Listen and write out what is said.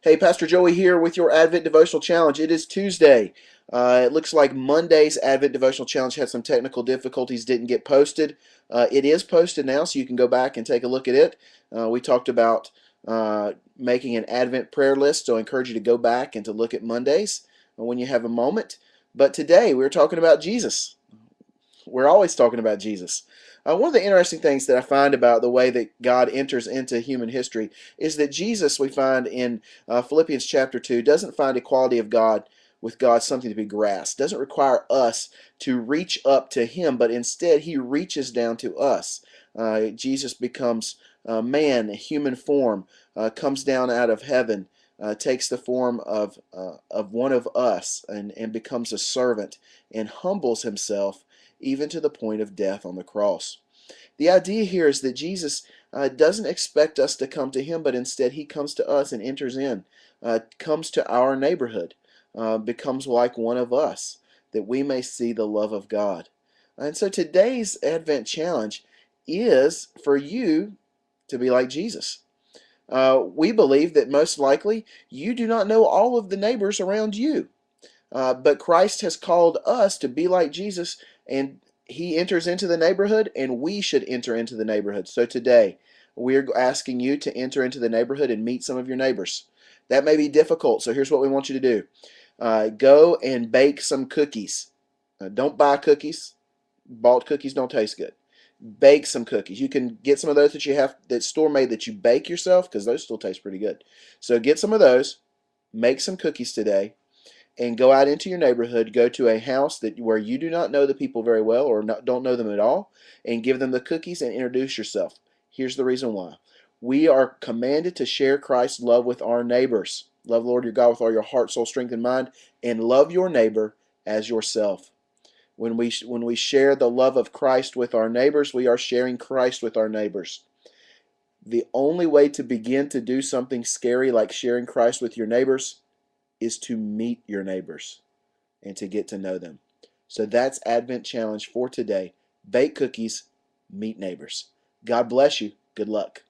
Hey, Pastor Joey here with your Advent Devotional Challenge. It is Tuesday. It looks like Monday's Advent Devotional Challenge had some technical difficulties, didn't get posted. It is posted now, so you can go back and take a look at it. We talked about making an Advent prayer list, so I encourage you to go back and to look at Mondays when you have a moment. But today we're talking about Jesus. We're always talking about Jesus. One of the interesting things that I find about the way that God enters into human history is that Jesus, we find in Philippians chapter 2, doesn't find equality of God with God something to be grasped. Doesn't require us to reach up to Him, but instead He reaches down to us. Jesus becomes man, a human form, comes down out of heaven, takes the form of one of us, and becomes a servant and humbles Himself even to the point of death on the cross. The idea here is that Jesus doesn't expect us to come to Him, but instead He comes to us and enters in, comes to our neighborhood, becomes like one of us, that we may see the love of God. And so today's Advent challenge is for you to be like Jesus. We believe that most likely you do not know all of the neighbors around you. But Christ has called us to be like Jesus, and He enters into the neighborhood, and we should enter into the neighborhood. So today, we're asking you to enter into the neighborhood and meet some of your neighbors. That may be difficult, so here's what we want you to do. Go and bake some cookies. Don't buy cookies. Bought cookies don't taste good. Bake some cookies. You can get some of those that you have that's store made that you bake yourself, because those still taste pretty good. So get some of those. Make some cookies today and go out into your neighborhood, go to a house that where you do not know the people very well or don't know them at all, and give them the cookies and introduce yourself. Here's the reason why. We are commanded to share Christ's love with our neighbors. Love the Lord your God with all your heart, soul, strength, and mind, and love your neighbor as yourself. When we share the love of Christ with our neighbors, we are sharing Christ with our neighbors. The only way to begin to do something scary like sharing Christ with your neighbors is to meet your neighbors and to get to know them. So that's Advent challenge for today. Bake cookies, meet neighbors. God bless you. Good luck.